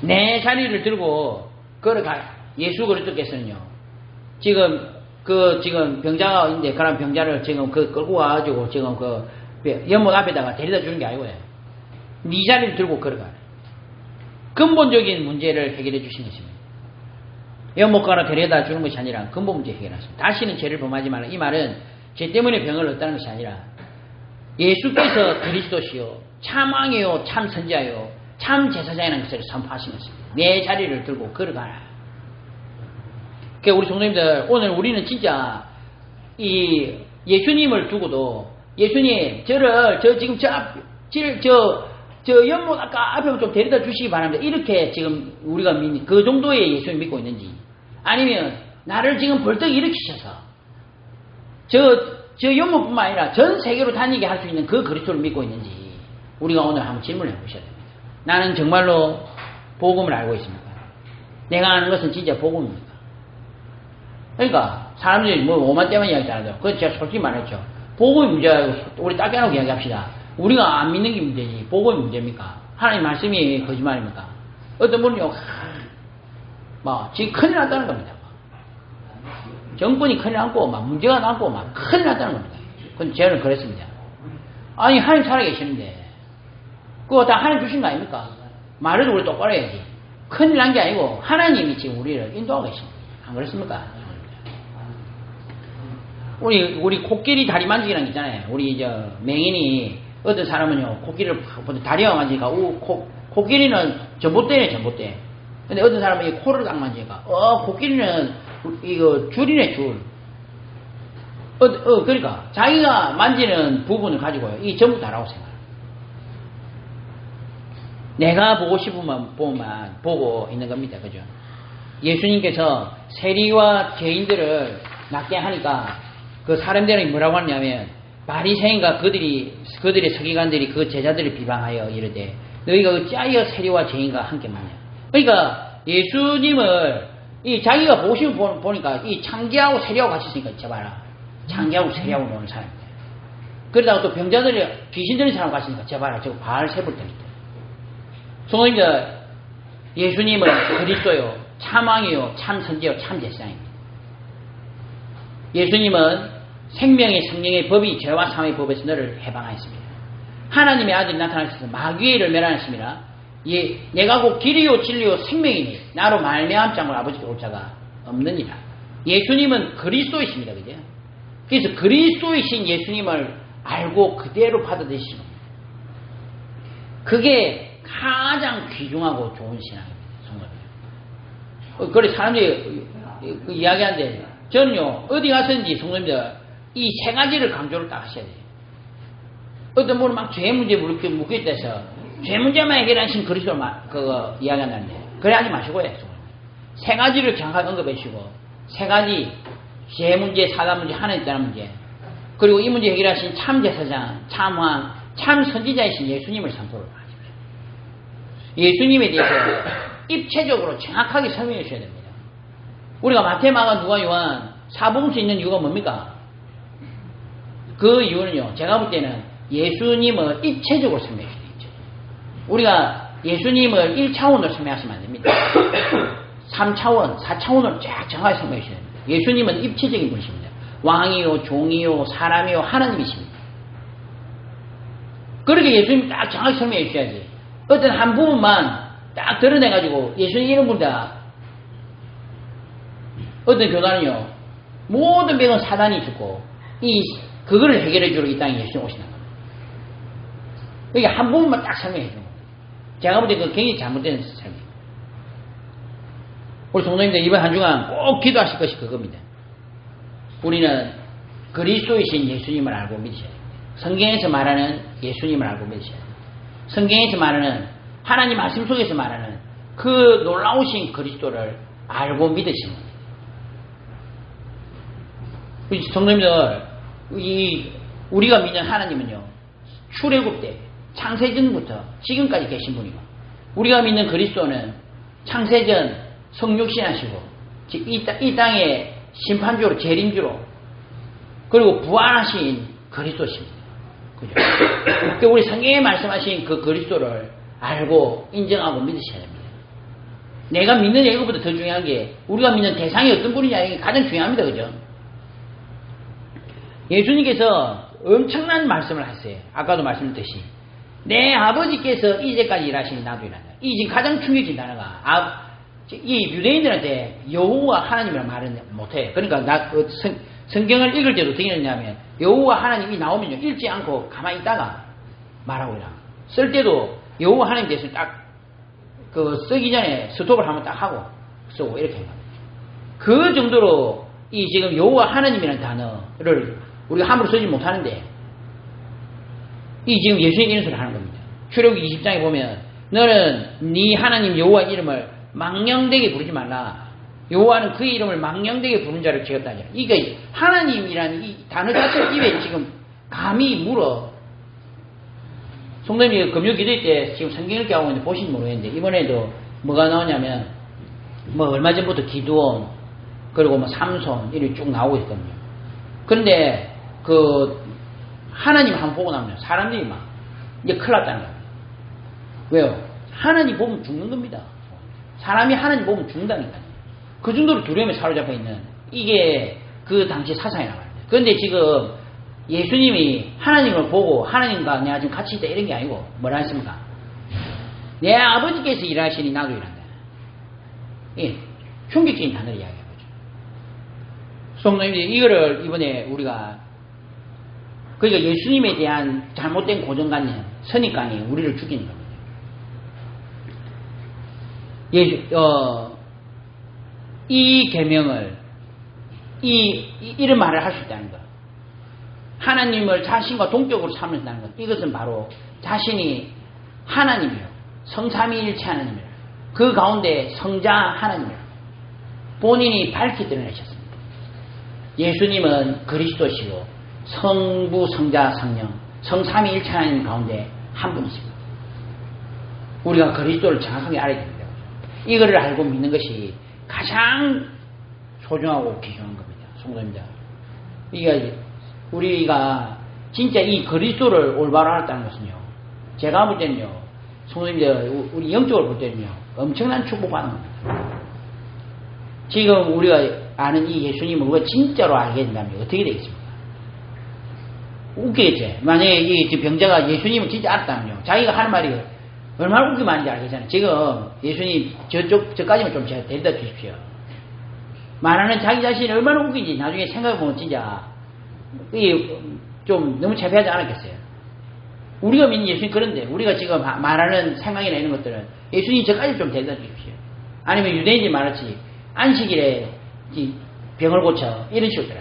내 자리를 들고 걸어가 예수 그리스도께서는요 지금 병자가 있는데 그런 병자를 지금 끌고 와가지고 지금 연못 앞에다가 데려다 주는 게 아니고요. 네 자리를 들고 걸어가. 근본적인 문제를 해결해 주신 것입니다. 연못가로 데려다 주는 것이 아니라 근본 문제 해결하십니다. 다시는 죄를 범하지 말라. 이 말은 죄 때문에 병을 얻다는 것이 아니라 예수께서 그리스도시요 참 왕이요 참 선지자요 참 제사장이라는 것을 선포하신 것입니다. 내 자리를 들고 걸어가라. 그러니까 우리 성도님들 오늘 우리는 진짜 이 예수님을 두고도 예수님 지금 저 연못 아까 앞에 좀 데려다 주시기 바랍니다. 이렇게 지금 우리가 그 정도의 예수님 믿고 있는지 아니면 나를 지금 벌떡 일으키셔서 저 연못뿐만 아니라 전 세계로 다니게 할 수 있는 그 그리스도를 믿고 있는지 우리가 오늘 한번 질문해 보셔야 됩니다. 나는 정말로 복음을 알고 있습니까? 내가 아는 것은 진짜 복음입니까? 그러니까 사람들이 뭐 오만 때만 이야기하잖아요. 그건 제가 솔직히 말했죠. 복음이 문제야. 우리 딱 깨놓고 이야기합시다. 우리가 안 믿는 게 문제지 복음이 문제입니까? 하나님 말씀이 거짓말입니까? 어떤 분은요 지금 큰일 났다는 겁니다. 정권이 큰일 났고 문제가 났고 큰일 났다는 겁니다. 근데 저는 그랬습니다. 아니 하나님 살아계시는데 그거 다 하나님 주신 거 아닙니까? 말을 우리 똑바로 해야지. 큰일 난 게 아니고 하나님이 지금 우리를 인도하고 계십니다. 안 그렇습니까? 우리 코끼리 다리 만지기라는 게 있잖아요. 우리 맹인이 어떤 사람은요 코끼리를 다리가 만지니까 코끼리는 전봇대. 근데 어떤 사람은 이 코를 딱 만지니까 코끼리는 이거 줄이네 줄. 그러니까 자기가 만지는 부분을 가지고요 이 전부 다라고 생각해요. 내가 보고 싶은 부분만 보고 있는 겁니다. 그죠? 예수님께서 세리와 죄인들을 낫게 하니까 그 사람들이 뭐라고 하냐면 바리새인과 그들의 서기관들이 그 제자들을 비방하여 이르되 너희가 어찌하여 세리와 죄인과 함께 먹냐. 그러니까 예수님을 이 자기가 보니까 이 창기하고 세리하고 같이 있으니까 저봐라. 창기하고 세리하고 노는 사람이에요. 그러다가 또 병자들이 귀신 들린 사람 같이 있으니까 저봐라. 저거 바알세불 때문에. 성도님들, 예수님은 그리스도요, 참왕이요, 참선지요, 참제사장입니다. 예수님은 생명의 성령의 법이 죄와 사망의 법에서 너를 해방하였습니다. 하나님의 아들이 나타나셔서 마귀의 일을 멸하였습니다. 예, 내가 곧 길이요 진리요 생명이니 나로 말미암지 않고 아버지께 올 자가 없느니라. 예수님은 그리스도이십니다. 그죠? 그래서 그리스도이신 예수님을 알고 그대로 받아들이시는 겁니다. 그게 가장 귀중하고 좋은 신앙입니다. 성도님. 그래 사람들이 이야기하는데 저는요 어디 가서든지 성도님들 이 세 가지를 강조를 딱 하셔야 돼요. 어떤 분은 막 죄 문제 묻고 있다해서 죄 문제만 해결하신 그리스도를 그거 이야기한다는데 그래 하지 마시고요. 세 가지를 정확하게 언급해 주시고 세 가지 죄 문제, 사단 문제, 하나님 따른 문제 그리고 이 문제 해결하신 참제사장, 참왕, 참선지자이신 예수님을 선포를 하십시오. 예수님에 대해서 입체적으로 정확하게 설명해 주셔야 됩니다. 우리가 마태, 마가, 누가, 요한 사복음서 있는 이유가 뭡니까? 그 이유는요, 제가 볼 때는 예수님을 입체적으로 설명해 주셔야 돼요. 우리가 예수님을 1차원으로 설명하시면 안 됩니다. 3차원, 4차원으로 쫙 정확하게 설명해 주셔야 됩니다. 예수님은 입체적인 분이십니다. 왕이요, 종이요, 사람이요, 하나님이십니다. 그렇게 예수님 딱 정확히 설명해 주셔야지. 어떤 한 부분만 딱 드러내가지고 예수님 이런 분다. 어떤 교단은요, 모든 병은 사단이 죽고, 그거를 해결해 주러 이 땅에 예수님 오시는 겁니다. 그러니까 한 부분만 딱 설명해 주는 겁니다. 제가 볼 때 그 굉장히 잘못된 설명입니다. 우리 성도님들 이번 한 주간 꼭 기도하실 것이 그겁니다. 우리는 그리스도이신 예수님을 알고 믿으셔야 됩니다. 성경에서 말하는 예수님을 알고 믿으셔야 됩니다. 성경에서 말하는 하나님 말씀 속에서 말하는 그 놀라우신 그리스도를 알고 믿으시는 겁니다. 성도님들, 우리가 믿는 하나님은요, 출애굽 때, 창세전부터 지금까지 계신 분이고, 우리가 믿는 그리스도는 창세전 성육신하시고, 이 땅의 심판주로, 재림주로, 그리고 부활하신 그리스도십니다. 그죠? 그러니까 우리 성경에 말씀하신 그 그리스도를 알고 인정하고 믿으셔야 됩니다. 내가 믿는 이것보다 더 중요한 게, 우리가 믿는 대상이 어떤 분이냐, 이게 가장 중요합니다. 그죠? 예수님께서 엄청난 말씀을 하세요. 아까도 말씀드렸듯이 내 아버지께서 이제까지 일하시니 나도 일한다. 이 지금 가장 충격적인 단어가 이 유대인들한테 여호와 하나님이라는 말은 못해요. 그러니까 성경을 읽을 때도 어떻게 했냐면 여호와 하나님이 나오면요 읽지 않고 가만히 있다가 말하고 이라. 쓸 때도 여호와 하나님 대해서 딱 쓰기 전에 스톱을 한번 딱 하고 쓰고 이렇게 합니다. 그 정도로 이 지금 여호와 하나님이라는 단어를 우리가 함부로 쓰지 못하는데 이 지금 예수님 이런 소리를 하는 겁니다. 출애굽기 20장에 보면 너는 네 하나님 여호와 이름을 망령되게 부르지 말라. 여호와는 그의 이름을 망령되게 부르는 자를 지었다. 이게 하나님이라는 이 단어 자체를 입에 지금 감히 물어. 성도님이 금요 기도회 때 지금 성경 읽기 하고 있는데 보시면 모르겠는데 이번에도 뭐가 나오냐면 얼마 전부터 기드온 그리고 삼손 이렇게 쭉 나오고 있거든요. 그런데 하나님 한번 보고 나면 사람들이 막 이제 큰일 났다는 거예요. 왜요? 하나님 보면 죽는 겁니다. 사람이 하나님 보면 죽는다니까요. 그 정도로 두려움에 사로잡혀 있는 이게 그 당시 사상이란 말이에요. 그런데 지금 예수님이 하나님을 보고 하나님과 내가 지금 같이 있다 이런 게 아니고 뭐라 했습니까? 내 아버지께서 일하시니 나도 일한다. 예, 충격적인 단어를 이야기해보죠. 성도님들이 이거를 이번에 우리가 그러니까 예수님에 대한 잘못된 고정관념, 선입관이 우리를 죽이는 겁니다. 이 계명을 이런 말을 할 수 있다는 것, 하나님을 자신과 동격으로 삼는다는 것, 이것은 바로 자신이 하나님이요, 성삼위일체 하나님이요, 그 가운데 성자 하나님이요, 본인이 밝히 드러내셨습니다. 예수님은 그리스도시고 성부, 성자, 성령, 성삼위일체 하나님 가운데 한 분이십니다. 우리가 그리스도를 정확하게 알아야 됩니다. 이거를 알고 믿는 것이 가장 소중하고 귀중한 겁니다. 성도입니다. 이게 우리가 진짜 이 그리스도를 올바로 알았다는 것은요, 제가 볼 때는요, 성도님들, 우리 영적으로 볼 때는요, 엄청난 축복받는 겁니다. 지금 우리가 아는 이 예수님을 우리가 진짜로 알게 된다면 어떻게 되겠습니까? 웃기겠지? 만약에 이 병자가 예수님을 진짜 알았다면요, 자기가 하는 말이 얼마나 웃기 많은지 알겠잖아요. 지금 예수님 저까지만 좀 제가 데려다 주십시오. 말하는 자기 자신이 얼마나 웃긴지 나중에 생각해보면 진짜 좀 너무 창피하지 않았겠어요? 우리가 믿는 예수님 그런데 우리가 지금 말하는 생각이나 이런 것들은 예수님 저까지 좀 데려다 주십시오. 아니면 유대인들이 말했지 안식일에 병을 고쳐 이런 식으로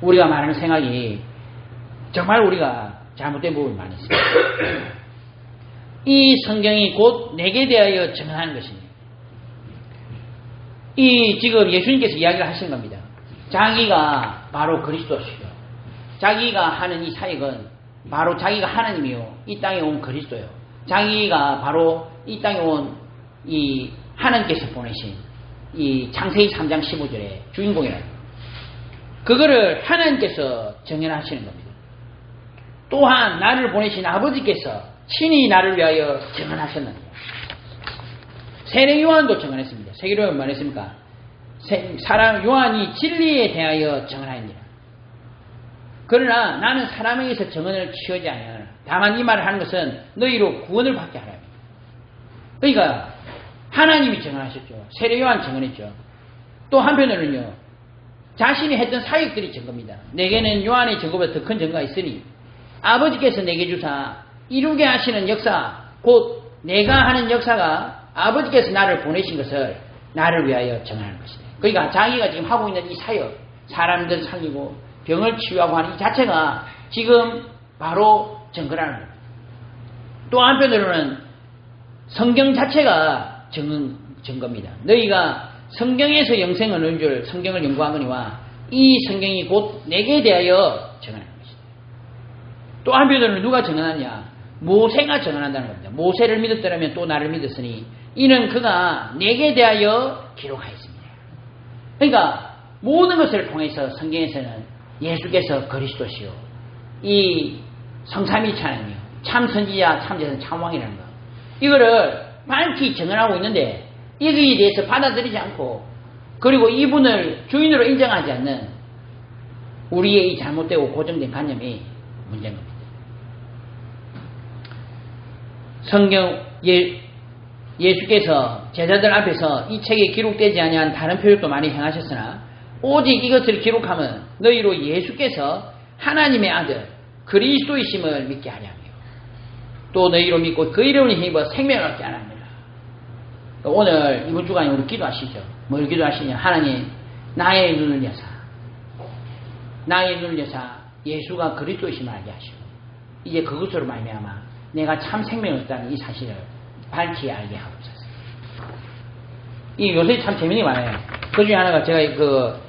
우리가 말하는 생각이 정말 우리가 잘못된 부분이 많이 있습니다. 이 성경이 곧 내게 대하여 증언하는 것입니다. 이 지금 예수님께서 이야기를 하신 겁니다. 자기가 바로 그리스도시요. 자기가 하는 이 사역은 바로 자기가 하나님이요. 이 땅에 온 그리스도요. 자기가 바로 이 땅에 온 이 하나님께서 보내신 이 창세기 3장 15절의 주인공이라는 겁니다. 그거를 하나님께서 정연하시는 겁니다. 또한 나를 보내신 아버지께서 친히 나를 위하여 정언하셨느니라. 세례 요한도 정언했습니다. 세례 요한은 말했습니까? 사람 요한이 진리에 대하여 정언하였느니라. 그러나 나는 사람에게서 정언을 취하지 아니하노라. 다만 이 말을 하는 것은 너희로 구원을 받게 하라. 그러니까 하나님이 정언하셨죠. 세례 요한 정언했죠. 또 한편으로는요, 자신이 했던 사역들이 증거입니다. 내게는 요한의 증거보다 더 큰 증거가 있으니 아버지께서 내게 주사 이루게 하시는 역사, 곧 내가 하는 역사가 아버지께서 나를 보내신 것을 나를 위하여 정하는 것이다. 그러니까 자기가 지금 하고 있는 이 사역, 사람들 살리고 병을 치유하고 하는 이 자체가 지금 바로 증거라는 겁니다. 또 한편으로는 성경 자체가 증거입니다. 너희가 성경에서 영생을 얻는 줄 성경을 연구하거니와 이 성경이 곧 내게 대하여 정하는 것이다. 또 한편으로는 누가 정언하냐? 모세가 정언한다는 겁니다. 모세를 믿었더라면 또 나를 믿었으니 이는 그가 내게 대하여 기록하였습니다. 그러니까 모든 것을 통해서 성경에서는 예수께서 그리스도시요, 이 성삼위일체 하나님이요, 참 선지자, 참제선, 참왕이라는 거, 이거를 밝히 정언하고 있는데 이거에 대해서 받아들이지 않고 그리고 이분을 주인으로 인정하지 않는 우리의 이 잘못되고 고정된 관념이 문제인 겁니다. 성경 예수께서 제자들 앞에서 이 책에 기록되지 아니한 다른 표적도 많이 행하셨으나 오직 이것을 기록하면 너희로 예수께서 하나님의 아들 그리스도이심을 믿게 하려 하며 또 너희로 믿고 그 이름을 힘입어 생명을 얻게 하라 합니다. 오늘 이번 주간에 우리 기도하시죠. 뭘 기도하시냐? 하나님 나의 눈을 여사 예수가 그리스도이심을 알게 하시고 이제 그것으로 말미암아 내가 참 생명을 얻다는 이 사실을 밝히 알게 하옵소서. 이 요새 참 재미있는 게 많아요. 그 중에 하나가 제가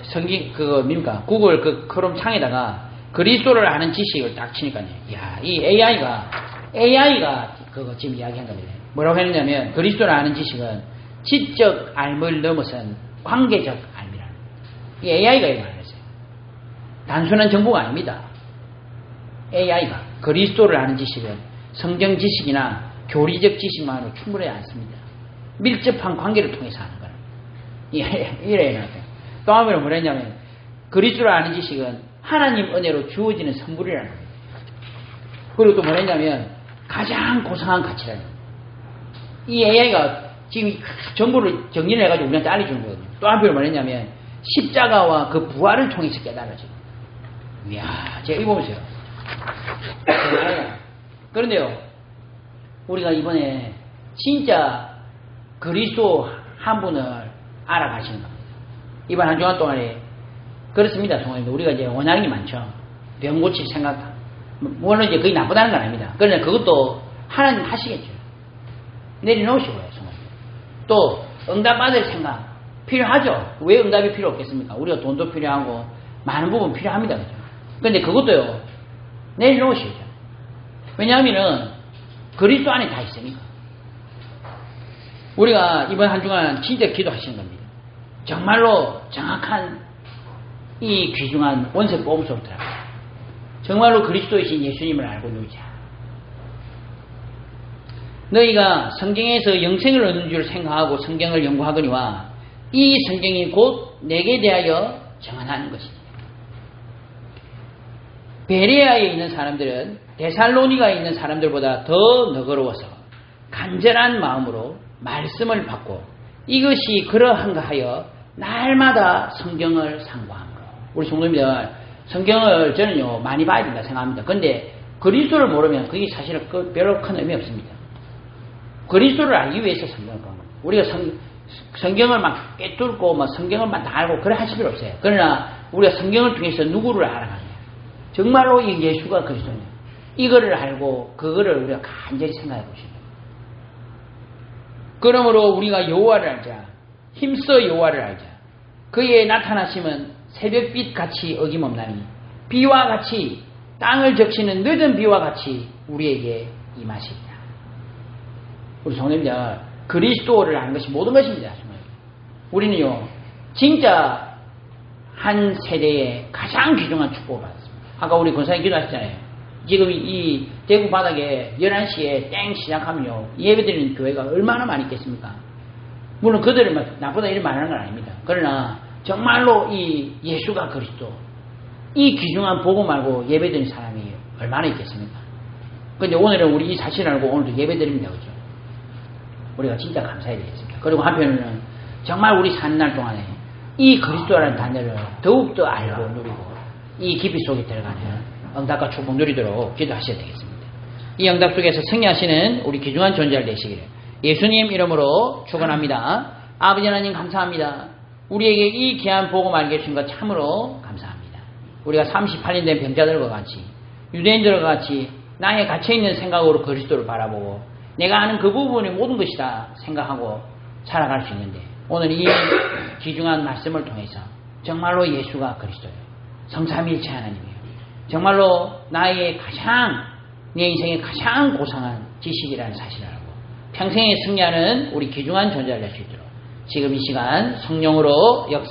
성경 뭡니까? 구글 크롬 창에다가 그리스도를 아는 지식을 딱 치니까요. 이야, 이 AI가 그거 지금 이야기한 겁니다. 뭐라고 했느냐면 그리스도를 아는 지식은 지적 알을 넘어선 관계적 알이라는. 이 AI가 이 말을 했어요. 단순한 정보가 아닙니다. AI가 그리스도를 아는 지식은 성경 지식이나 교리적 지식만으로 충분하지 않습니다. 밀접한 관계를 통해서 하는 거예요. 이래요. 또 한번은 뭐랬냐면 그리스도를 아는 지식은 하나님 은혜로 주어지는 선물이라는 거예요. 그리고 또 뭐랬냐면 가장 고상한 가치라는 거예요. 이 AI가 지금 정보를 정리를 해가지고 우리한테 알려주는 거거든요. 또 한편으로 뭐랬냐면 십자가와 그 부활을 통해서 깨달아져요. 이야, 제가 이거 보세요. 그런데요, 우리가 이번에 진짜 그리스도 한 분을 알아가시는 겁니다. 이번 한 주간 동안에 그렇습니다. 성도님들, 우리가 이제 원하는 게 많죠. 병 고칠 생각, 물론 이제 그게 나쁘다는 건 아닙니다. 그러나 그것도 하나님 하시겠죠. 내려놓으시고요, 성도님들. 또 응답받을 생각, 필요하죠. 왜 응답이 필요 없겠습니까? 우리가 돈도 필요하고 많은 부분 필요합니다. 그죠? 근데 그것도요, 내려놓으셔야죠. 왜냐하면은 그리스도 안에 다 있으니까. 우리가 이번 한 주간 진짜 기도하시는 겁니다. 정말로 정확한 이 귀중한 원세 보험소로 들어가. 정말로 그리스도이신 예수님을 알고 누리자. 너희가 성경에서 영생을 얻는 줄 생각하고 성경을 연구하거니와 이 성경이 곧 내게 대하여 정언하는 것이니. 베레아에 있는 사람들은 데살로니가에 있는 사람들보다 더 너그러워서 간절한 마음으로 말씀을 받고 이것이 그러한가 하여 날마다 성경을 상고함으로. 우리 성도님들, 성경을 저는요 많이 봐야 된다 생각합니다. 근데 그리스도를 모르면 그게 사실은 별로 큰 의미 없습니다. 그리스도를 알기 위해서 성경을 보는 겁니다. 우리가 성경을 막 꿰뚫고 막 성경을 막 다 알고 그래 하실 필요 없어요. 그러나 우리가 성경을 통해서 누구를 알아가냐. 정말로 이 예수가 그리스도냐. 이거를 알고 그거를 우리가 간절히 생각해 보시는 거예요. 그러므로 우리가 여호와를 알자. 힘써 여호와를 알자. 그의 나타나심은 새벽빛 같이 어김없나니 비와 같이 땅을 적시는 늦은 비와 같이 우리에게 임하시리라. 우리 성도님들, 그리스도를 아는 것이 모든 것입니다. 우리는요 진짜 한 세대에 가장 귀중한 축복을 받았습니다. 아까 우리 권사님 기도하셨잖아요. 지금 이 대구 바닥에 11시에 땡 시작하면요 예배드리는 교회가 얼마나 많이 있겠습니까? 물론 그들은 나보다 이렇게 많은 건 아닙니다. 그러나 정말로 이 예수가 그리스도, 이 귀중한 복음 알고 예배드리는 사람이 얼마나 있겠습니까? 근데 오늘은 우리 이 사실을 알고 오늘도 예배드립니다. 그죠? 우리가 진짜 감사해야 되겠습니다. 그리고 한편으로는 정말 우리 사는 날 동안에 이 그리스도라는 단어를 더욱더 알고 누리고 이 깊이 속에 들어가는 응답과 축복 누리도록 기도하셔야 되겠습니다. 이 응답 속에서 승리하시는 우리 귀중한 존재를 되시기를 예수님 이름으로 축원합니다. 아버지 하나님 감사합니다. 우리에게 이 귀한 복음 알게 해주신 것 참으로 감사합니다. 우리가 38년 된 병자들과 같이 유대인들과 같이 나의 갇혀있는 생각으로 그리스도를 바라보고 내가 아는 그 부분이 모든 것이다 생각하고 살아갈 수 있는데 오늘 이 귀중한 말씀을 통해서 정말로 예수가 그리스도예요. 성삼위일체 하나님이에요. 정말로 나의 내 인생의 가장 고상한 지식이라는 사실을 알고 평생에 승리하는 우리 귀중한 존재가 될 수 있도록 지금 이 시간 성령으로 역사